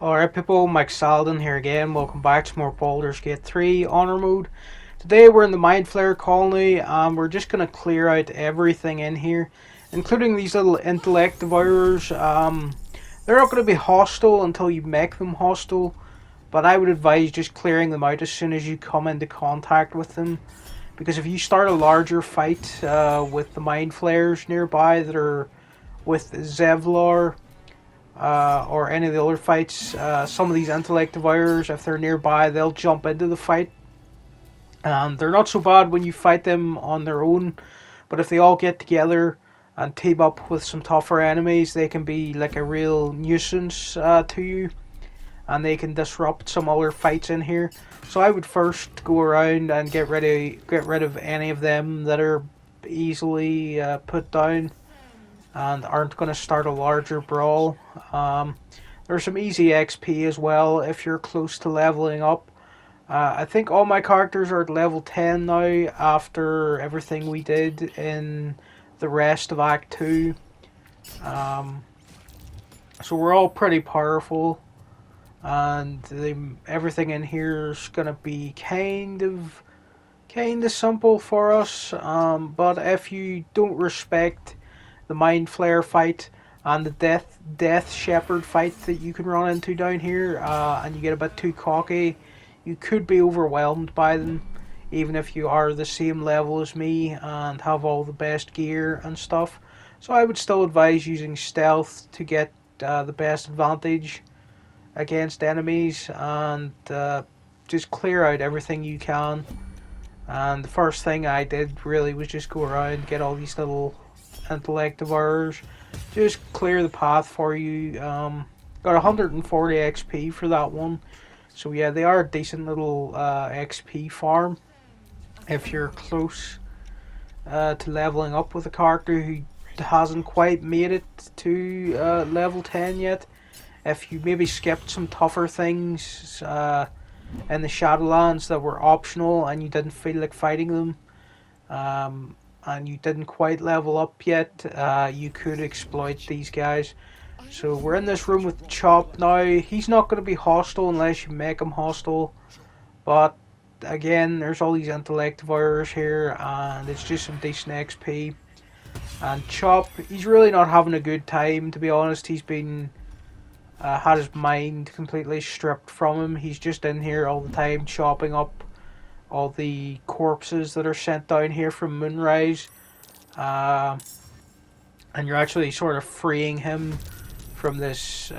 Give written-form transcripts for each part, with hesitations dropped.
Alright people, Mike Saladin here again. Welcome back to more Baldurs Gate 3 Honor Mode. Today we're in the Mindflayer colony and we're just going to clear out everything in here, including these little intellect devourers. They're not going to be hostile until you make them hostile, but I would advise just clearing them out as soon as you come into contact with them. Because if you start a larger fight with the Mindflayers nearby that are with Zevlor, or any of the other fights, some of these intellect devourers, if they're nearby, they'll jump into the fight. And they're not so bad when you fight them on their own, but if they all get together and team up with some tougher enemies, they can be like a real nuisance to you, and they can disrupt some other fights in here. So I would first go around and get rid of any of them that are easily put down and aren't going to start a larger brawl. There's some easy XP as well if you're close to leveling up. I think all my characters are at level 10 now after everything we did in the rest of Act 2. So we're all pretty powerful, and everything in here is going to be kind of simple for us. But if you don't respect the Mind Flayer fight and the Death Shepherd fight that you can run into down here, and you get a bit too cocky, you could be overwhelmed by them, even if you are the same level as me and have all the best gear and stuff. So I would still advise using stealth to get the best advantage against enemies, and just clear out everything you can. And the first thing I did really was just go around and get all these little intellect devourers, just clear the path for you. Got 140 XP for that one, so yeah, they are a decent little XP farm if you're close to leveling up with a character who hasn't quite made it to level 10 yet. If you maybe skipped some tougher things in the Shadowlands that were optional and you didn't feel like fighting them, and you didn't quite level up yet, you could exploit these guys. So we're in this room with Chop now. He's not going to be hostile unless you make him hostile, but again, there's all these intellect devourers here and it's just some decent XP. And Chop, he's really not having a good time, to be honest. He's been had his mind completely stripped from him. He's just in here all the time chopping up all the corpses that are sent down here from Moonrise, and you're actually sort of freeing him from this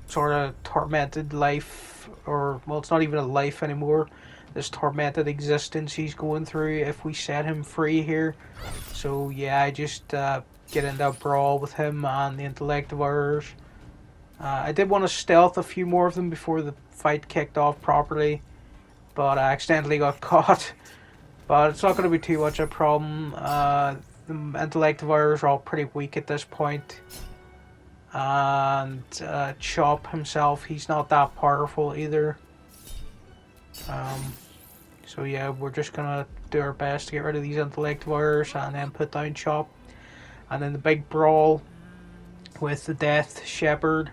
sort of tormented life, or well, it's not even a life anymore, this tormented existence he's going through if we set him free here. So yeah, I just get into a brawl with him and the intellect devourers. I did want to stealth a few more of them before the fight kicked off properly, but I accidentally got caught. But it's not going to be too much a problem. The intellect devourers are all pretty weak at this point. And Chop himself, he's not that powerful either. So yeah, we're just going to do our best to get rid of these intellect devourers and then put down Chop. And then the big brawl with the Death Shepherd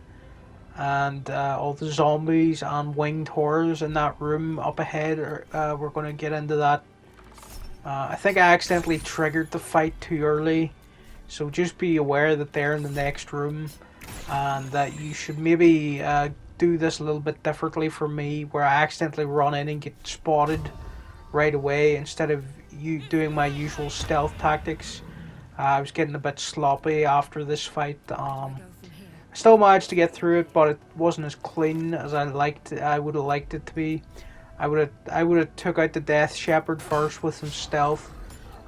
and all the zombies and winged horrors in that room up ahead. We're going to get into that. I think I accidentally triggered the fight too early, so just be aware that they're in the next room, and that you should maybe do this a little bit differently from me, where I accidentally run in and get spotted right away instead of you doing my usual stealth tactics. I was getting a bit sloppy after this fight. I still managed to get through it, but it wasn't as clean as I would have liked it to be. I would have took out the Death Shepherd first with some stealth,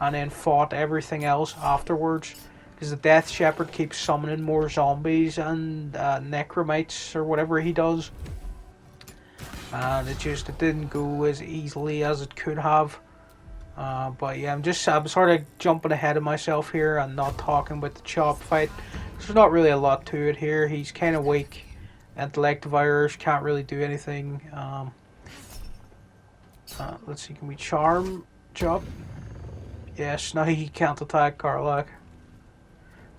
and then fought everything else afterwards. Because the Death Shepherd keeps summoning more zombies and necromites or whatever he does, and it didn't go as easily as it could have. But yeah, I'm sort of jumping ahead of myself here and not talking about the Chop fight. There's not really a lot to it here. He's kind of weak. Intellect devourers can't really do anything. Let's see, can we charm Chop? Yes, no, he can't attack Karlach.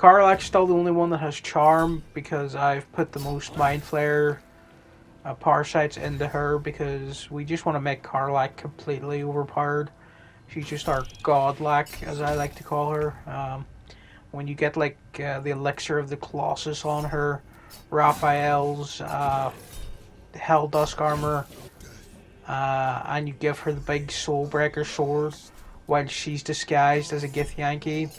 Karlach's still the only one that has charm because I've put the most Mindflayer parasites into her because we just want to make Karlach completely overpowered. She's just our godlike, as I like to call her. When you get like the elixir of the Colossus on her, Raphael's Hell Dusk armor, and you give her the big Soulbreaker sword while she's disguised as a Githyanki.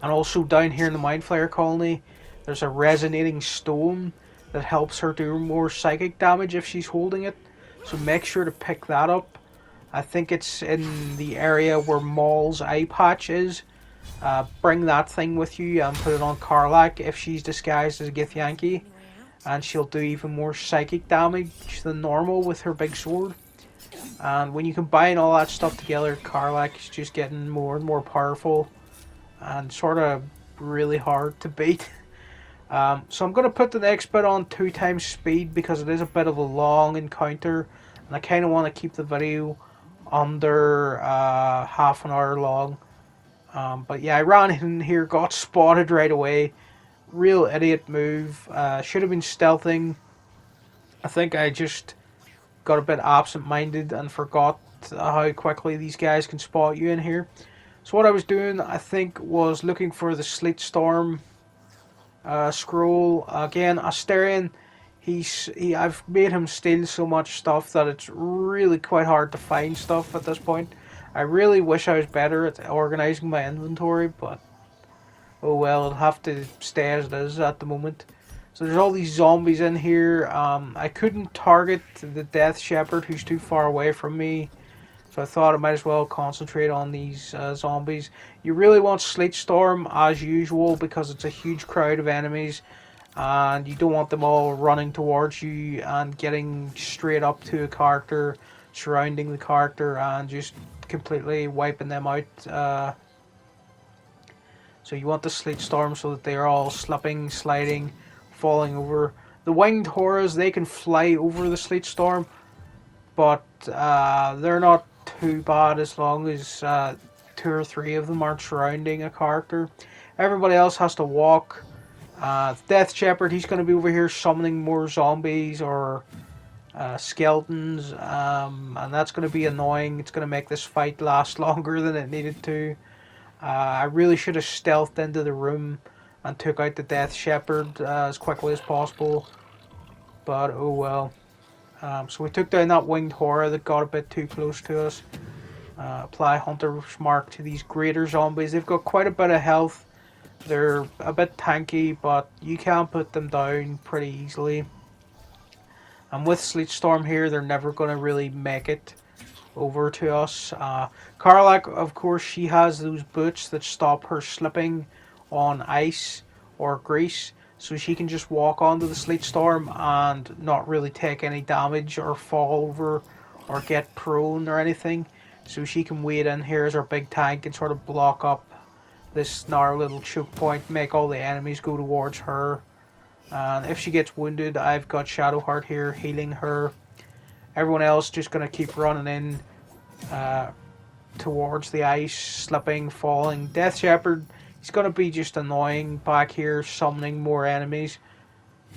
And also down here in the Mindflayer colony, there's a resonating stone that helps her do more psychic damage if she's holding it. So make sure to pick that up. I think it's in the area where Maul's eye patch is. Bring that thing with you and put it on Karlach if she's disguised as a Githyanki. And she'll do even more psychic damage than normal with her big sword. And when you combine all that stuff together, Karlach is just getting more and more powerful. And sort of really hard to beat. So I'm going to put the next bit on 2 times speed because it is a bit of a long encounter. And I kind of want to keep the video under half an hour long. But yeah, I ran in here, got spotted right away. Real idiot move. Should have been stealthing. I think I just got a bit absent-minded and forgot how quickly these guys can spot you in here. So what I was doing, I think, was looking for the Sleet Storm scroll. Again, Asterion, I've made him steal so much stuff that it's really quite hard to find stuff at this point. I really wish I was better at organising my inventory, but oh well, it'll have to stay as it is at the moment. So there's all these zombies in here. I couldn't target the Death Shepherd who's too far away from me. So I thought I might as well concentrate on these zombies. You really want Sleet Storm as usual because it's a huge crowd of enemies. And you don't want them all running towards you and getting straight up to a character, surrounding the character and just completely wiping them out. So you want the Sleet Storm so that they're all slipping, sliding, falling over. The Winged Horrors, they can fly over the Sleet Storm, but they're not too bad as long as 2 or 3 of them aren't surrounding a character. Everybody else has to walk. Death Shepherd, he's going to be over here summoning more zombies or skeletons, and that's going to be annoying. It's going to make this fight last longer than it needed to. I really should have stealthed into the room and took out the Death Shepherd as quickly as possible, but oh well. So we took down that Winged Horror that got a bit too close to us. Apply Hunter's Mark to these greater zombies. They've got quite a bit of health. They're a bit tanky, but you can put them down pretty easily. And with Sleet Storm here, they're never going to really make it over to us. Karlach, of course, she has those boots that stop her slipping on ice or grease. So she can just walk onto the Sleet Storm and not really take any damage or fall over or get prone or anything. So she can wait in here as our big tank and sort of block up this narrow little choke point, make all the enemies go towards her. And if she gets wounded, I've got Shadowheart here healing her. Everyone else just going to keep running in towards the ice, slipping, falling. Death Shepherd, he's going to be just annoying back here, summoning more enemies.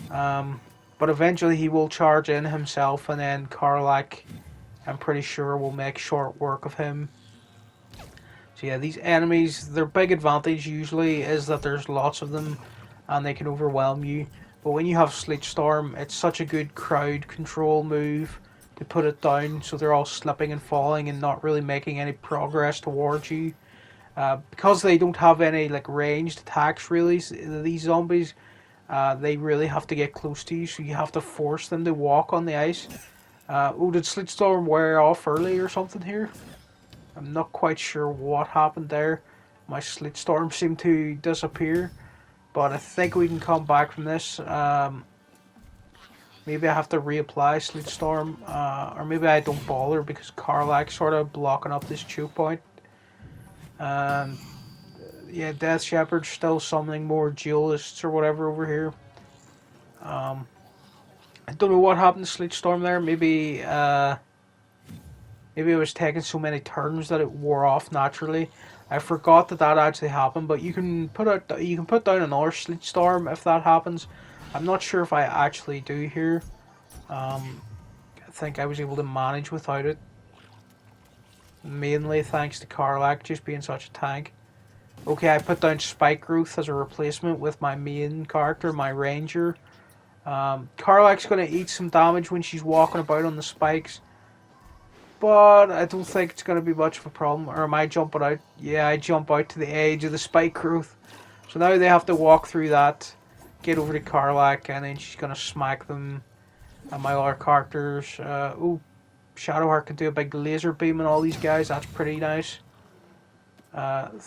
But eventually he will charge in himself, and then Karlach, I'm pretty sure, will make short work of him. So yeah, these enemies, their big advantage usually is that there's lots of them and they can overwhelm you. But when you have Sleet Storm, it's such a good crowd control move to put it down so they're all slipping and falling and not really making any progress towards you. Because they don't have any like ranged attacks really, these zombies, they really have to get close to you, so you have to force them to walk on the ice. Oh, did Sleet Storm wear off early or something here? I'm not quite sure what happened there. My Sleet Storm seemed to disappear, but I think we can come back from this. Maybe I have to reapply Sleet Storm, or maybe I don't bother because Karlach's sort of blocking up this choke point. Yeah, Death Shepherd's still summoning more duelists or whatever over here. I don't know what happened to Sleet Storm there. Maybe it was taking so many turns that it wore off naturally. I forgot that that actually happened, but you can put down another sleet storm if that happens. I'm not sure if I actually do here. I think I was able to manage without it, mainly thanks to Karlak just being such a tank. Okay, I put down Spike Growth as a replacement with my main character, my ranger. Karlak's going to eat some damage when she's walking about on the spikes, but I don't think it's going to be much of a problem. Or am I jumping out? Yeah, I jump out to the edge of the Spike Growth. So now they have to walk through that, get over to Karlak, and then she's going to smack them. And my other characters, Shadowheart can do a big laser beam on all these guys. That's pretty nice.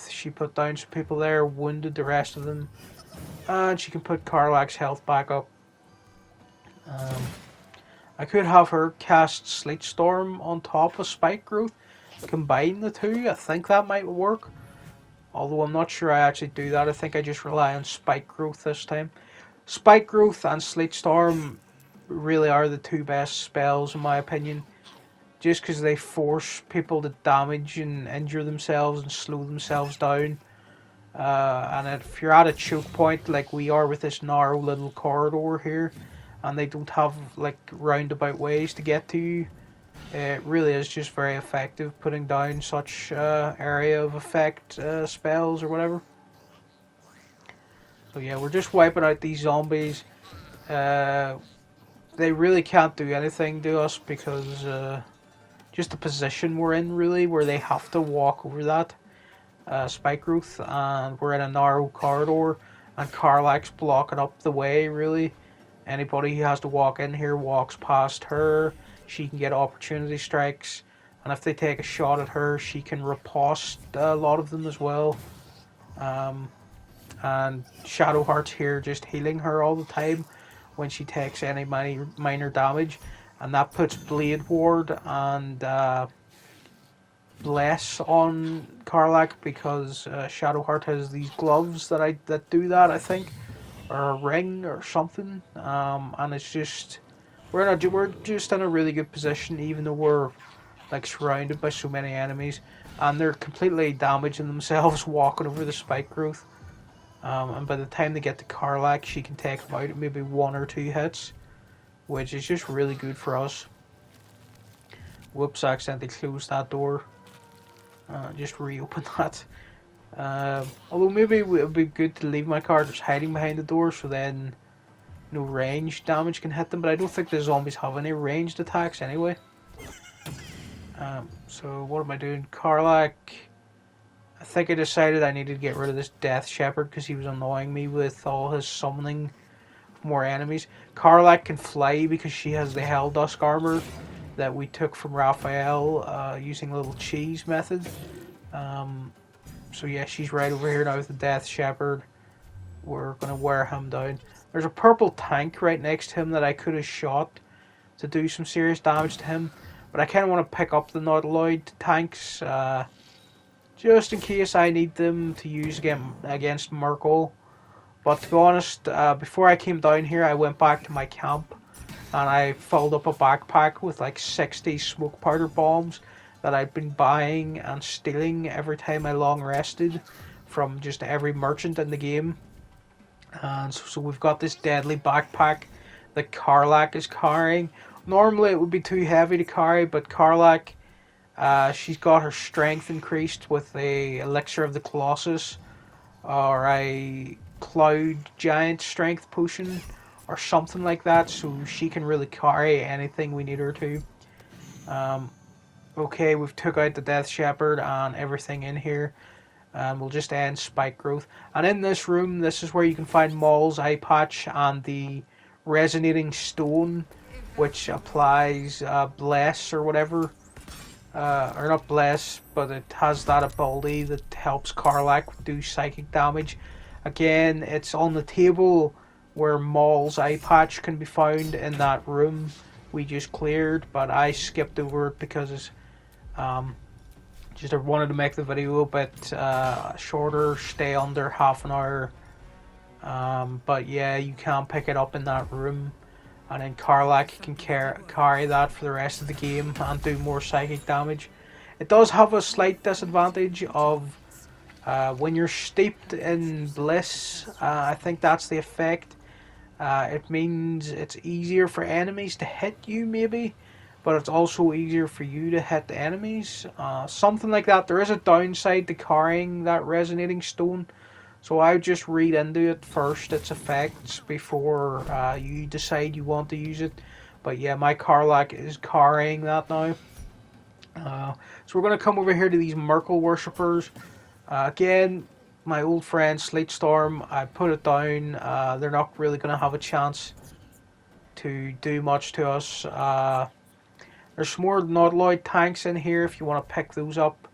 She put down some people there, wounded the rest of them, and she can put Karlak's health back up. I could have her cast Sleet Storm on top of Spike Growth, combine the two. I think that might work, although I'm not sure I actually do that. I think I just rely on Spike Growth this time. Spike Growth and Sleet Storm really are the two best spells in my opinion, just because they force people to damage and injure themselves and slow themselves down. And if you're at a choke point like we are with this narrow little corridor here, and they don't have like roundabout ways to get to you, it really is just very effective putting down such area of effect spells or whatever. So yeah, we're just wiping out these zombies. They really can't do anything to us because just the position we're in, really, where they have to walk over that Spike Growth, and we're in a narrow corridor, and Karlak's blocking up the way, really. Anybody who has to walk in here walks past her. She can get opportunity strikes, and if they take a shot at her, she can riposte a lot of them as well. And Shadowheart's here just healing her all the time when she takes any minor damage, and that puts Blade Ward and Bless on Karlak because Shadowheart has these gloves that do that, I think, or a ring or something. And it's just we're just in a really good position, even though we're like surrounded by so many enemies, and they're completely damaging themselves walking over the Spike Growth. And by the time they get to Karlak, she can take them out at maybe 1 or 2 hits, which is just really good for us. Whoops, I accidentally closed that door. Just reopen that. Although maybe it would be good to leave my characters hiding behind the door so then no ranged damage can hit them, but I don't think the zombies have any ranged attacks anyway. So what am I doing? Karlak. I think I decided I needed to get rid of this Death Shepherd because he was annoying me with all his summoning more enemies. Karlak can fly because she has the Hell Dusk armor that we took from Raphael using a little cheese method. So yeah, she's right over here now with the Death Shepherd. We're going to wear him down. There's a purple tank right next to him that I could have shot to do some serious damage to him, but I kind of want to pick up the Nautiloid tanks just in case I need them to use against Merkel. But to be honest, before I came down here, I went back to my camp and I filled up a backpack with like 60 smoke powder bombs that I'd been buying and stealing every time I long rested from just every merchant in the game. And so we've got this deadly backpack that Karlak is carrying. Normally it would be too heavy to carry, but Karlak, she's got her strength increased with a Elixir of the Colossus or a Cloud Giant Strength Potion or something like that, so she can really carry anything we need her to. Okay, we've took out the Death Shepherd and everything in here, and we'll just end Spike Growth. And in this room, this is where you can find Maul's eye patch and the Resonating Stone, which applies Bless or whatever. Or not Bless, but it has that ability that helps Karlak do psychic damage. Again, it's on the table where Maul's eye patch can be found in that room we just cleared, but I skipped over it because it's just I wanted to make the video a bit shorter, stay under half an hour. But yeah, you can pick it up in that room, and then Karlak can carry that for the rest of the game and do more psychic damage. It does have a slight disadvantage of When you're steeped in bliss, I think that's the effect. It means it's easier for enemies to hit you, maybe, but it's also easier for you to hit the enemies. Something like that. There is a downside to carrying that resonating stone, so I would just read into it first, its effects, before you decide you want to use it. But yeah, my Karlach is carrying that now. So we're going to come over here to these Merkle worshippers. Again, my old friend Sleetstorm, I put it down. They're not really going to have a chance to do much to us. There's some more Nautiloid tanks in here if you want to pick those up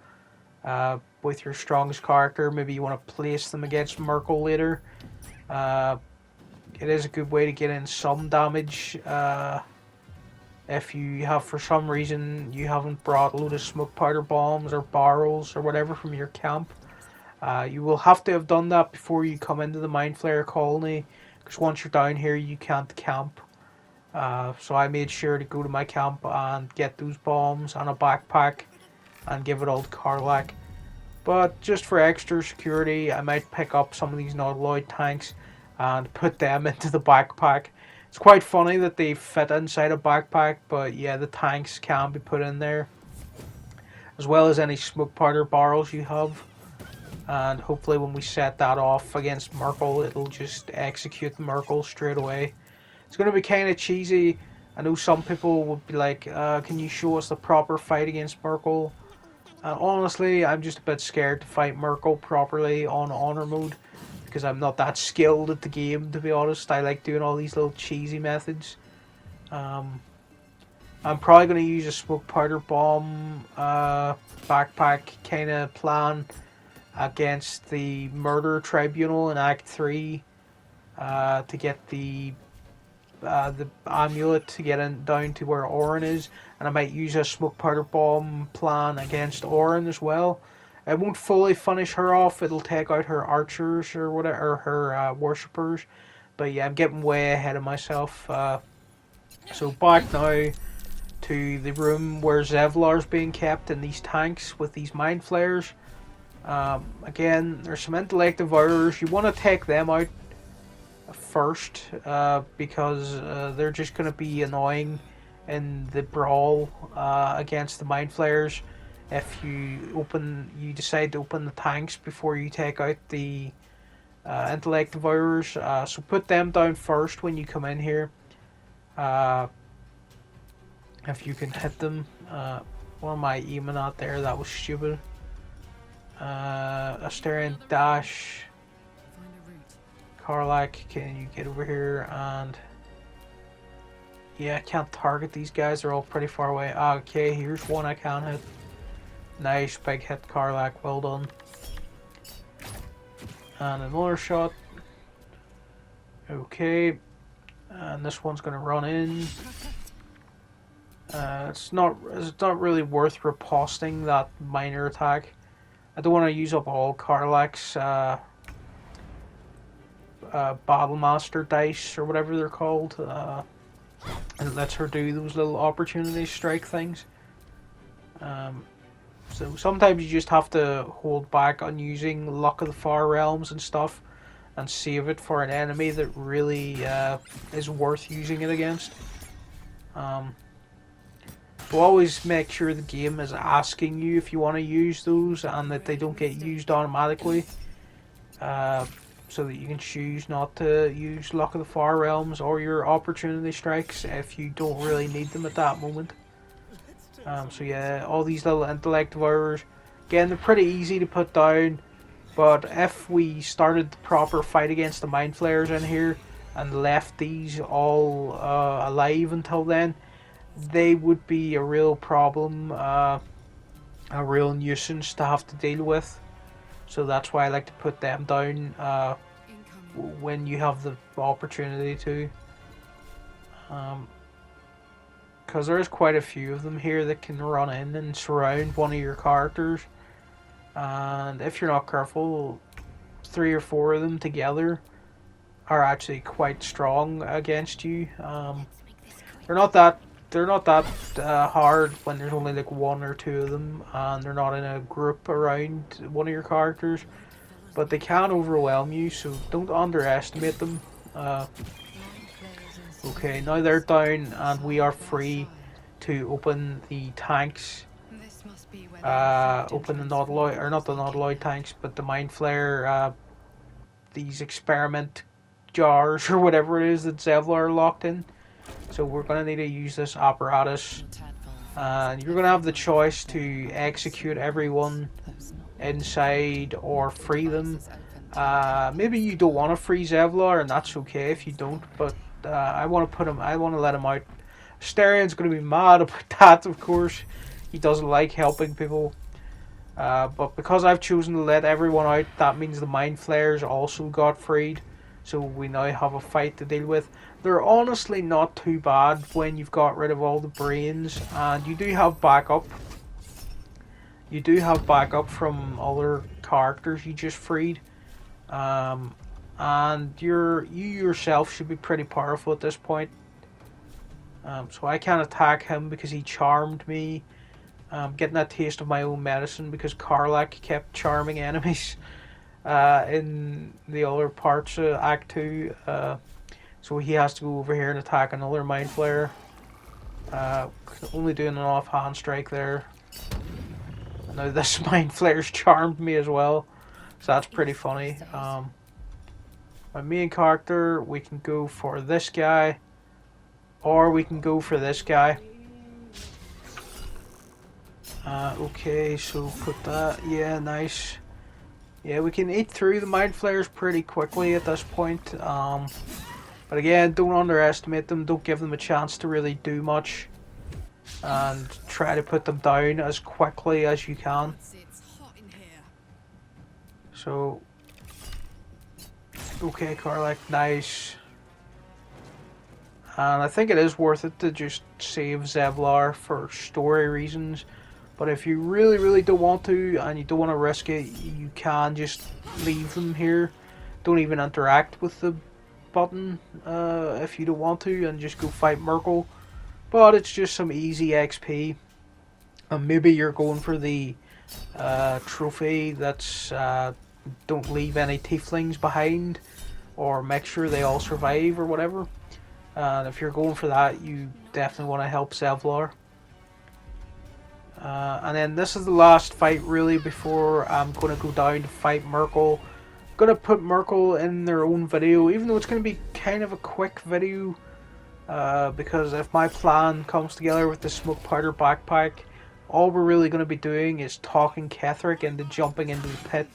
with your strongest character. Maybe you want to place them against Merkle later. It is a good way to get in some damage. If you have, for some reason, you haven't brought a load of smoke powder bombs or barrels or whatever from your camp, you will have to have done that before you come into the Mindflayer colony, because once you're down here you can't camp. So I made sure to go to my camp and get those bombs and a backpack and give it all to Karlach. But just for extra security, I might pick up some of these Nautiloid tanks and put them into the backpack. It's quite funny that they fit inside a backpack, but yeah, the tanks can be put in there, as well as any smoke powder barrels you have. And hopefully when we set that off against Merkle, it'll just execute Merkle straight away. It's going to be kind of cheesy. I know some people would be like, can you show us the proper fight against Merkle? And honestly, I'm just a bit scared to fight Merkle properly on honor mode, because I'm not that skilled at the game, to be honest. I like doing all these little cheesy methods. I'm probably going to use a smoke powder bomb backpack kind of plan against the murder tribunal in Act 3 to get the amulet to get in down to where Orin is, and I might use a smoke powder bomb plan against Orin as well. It won't fully finish her off. It'll take out her archers or whatever, or her worshippers. But yeah, I'm getting way ahead of myself. So back now to the room where Zevlar's being kept in these tanks with these mind flayers. Again, there's some intellect devourers. You want to take them out first because they're just going to be annoying in the brawl against the mind flayers. If you decide to open the tanks before you take out the intellect devourers, so put them down first when you come in here. If you can hit them. What am I aiming at there? That was stupid. Asterion dash. Karlach, can you get over here? And yeah, I can't target these guys. They're all pretty far away. Okay, here's one I can hit. Nice, big hit, Karlach. Well done. And another shot. Okay. And this one's going to run in. It's not really worth riposting that minor attack. I don't want to use up all Karlach's Battle Master dice or whatever they're called. And it lets her do those little opportunity strike things. So sometimes you just have to hold back on using Luck of the Far Realms and stuff, and save it for an enemy that really is worth using it against. So always make sure the game is asking you if you want to use those, and that they don't get used automatically. So that you can choose not to use Luck of the Far Realms or your opportunity strikes if you don't really need them at that moment. So yeah, all these little intellect devourers, again, they're pretty easy to put down, but if we started the proper fight against the mind flayers in here and left these all alive until then, they would be a real problem, a real nuisance to have to deal with. So that's why I like to put them down when you have the opportunity to. Because there's quite a few of them here that can run in and surround one of your characters. And if you're not careful, 3 or 4 of them together are actually quite strong against you. They're not that they're not that hard when there's only like one or two of them, and they're not in a group around one of your characters. But they can overwhelm you, so don't underestimate them. Okay, now they're down, and we are free to open the tanks. Open the Nautiloid, or not the Nautiloid tanks, but the Mindflayer, these experiment jars or whatever it is that Zevlar locked in. So we're going to need to use this apparatus, and you're going to have the choice to execute everyone inside or free them. Maybe you don't want to free Zevlar, and that's okay if you don't, but I want to put him, I want to let him out. Asterian's going to be mad about that, of course. He doesn't like helping people. But because I've chosen to let everyone out, that means the Mind Flayers also got freed. So we now have a fight to deal with. They're honestly not too bad when you've got rid of all the brains. And you do have backup. You do have backup from other characters you just freed. And you yourself should be pretty powerful at this point. So I can't attack him because he charmed me. Getting that taste of my own medicine because Karlak kept charming enemies in the other parts of Act 2. So he has to go over here and attack another Mind Flayer. Only doing an offhand strike there. Now this Mind Flayer's charmed me as well. So that's pretty funny. My main character, we can go for this guy. Or we can go for this guy. Okay, so put that. Yeah, nice. Yeah, we can eat through the Mind Flayers pretty quickly at this point. But again, don't underestimate them. Don't give them a chance to really do much. And try to put them down as quickly as you can. So, okay, Karlak, nice. And I think it is worth it to just save Zevlar for story reasons. But if you really, really don't want to, and you don't want to risk it, you can just leave them here. Don't even interact with the button if you don't want to, and just go fight Merkel. But it's just some easy XP. And maybe you're going for the trophy that's don't leave any tieflings behind, or make sure they all survive, or whatever. And if you're going for that, you definitely want to help Zevlar. And then this is the last fight really before I'm going to go down to fight Merkel. I'm going to put Merkel in their own video, even though it's going to be kind of a quick video. Because if my plan comes together with the smoke powder backpack, all we're really going to be doing is talking Ketheric into jumping into the pit.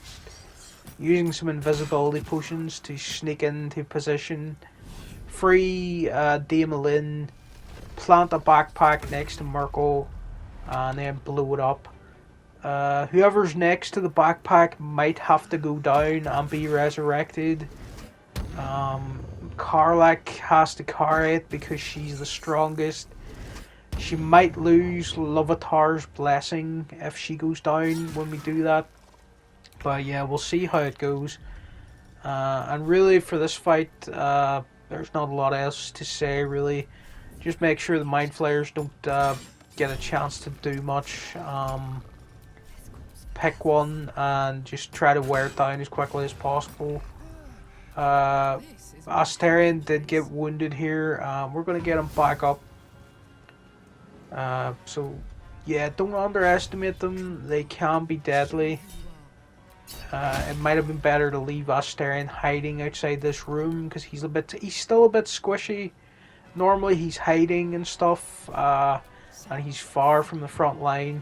Using some invisibility potions to sneak into position. Free Daemalin. Plant a backpack next to Merkel. And then blow it up. Whoever's next to the backpack might have to go down and be resurrected. Karlak has to carry it because she's the strongest. She might lose Lovatar's blessing if she goes down when we do that. But yeah, we'll see how it goes. And really for this fight, there's not a lot else to say really. Just make sure the Mind Flayers don't get a chance to do much. Pick one and just try to wear it down as quickly as possible. Asterion did get wounded here. We're going to get him back up. So yeah, don't underestimate them. They can be deadly. It might have been better to leave Asterion hiding outside this room because he's still a bit squishy. Normally he's hiding and stuff. And he's far from the front line,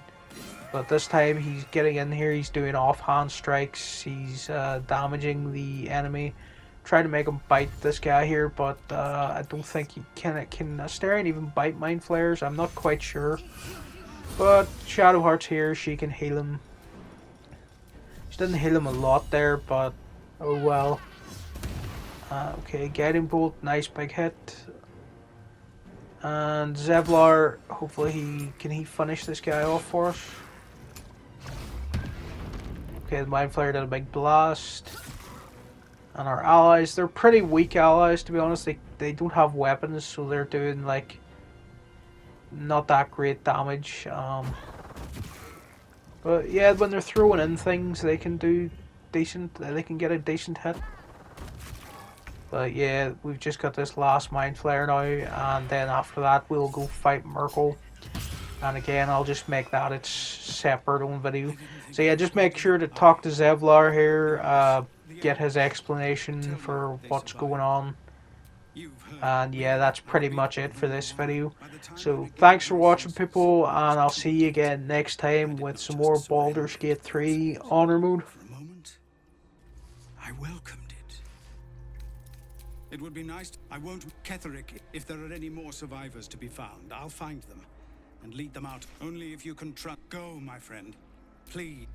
but this time he's getting in here, he's doing offhand strikes, he's damaging the enemy, trying to make him bite this guy here, but I don't think he can Asterion even bite Mind Flayers? I'm not quite sure, but Shadowheart's here, she can heal him. She didn't heal him a lot there, but oh well. Okay, Guiding Bolt, nice big hit. And Zevlar, hopefully he finish this guy off for us. Okay, the Mind Flayer did a big blast. And our allies, they're pretty weak allies to be honest. They don't have weapons, so they're doing like not that great damage. But yeah, when they're throwing in things, they can do decent. They can get a decent hit. But yeah, we've just got this last Mindflayer now, and then after that we'll go fight Merkel. And again, I'll just make that its separate own video. So yeah, just make sure to talk to Zevlar here, get his explanation for what's going on. And yeah, that's pretty much it for this video. So thanks for watching, people, and I'll see you again next time with some more Baldur's Gate 3 Honor Mode. For a moment, I welcomed it. It would be nice. I won't. Ketherick, if there are any more survivors to be found, I'll find them and lead them out. Only if you can trust. Go, my friend. Please.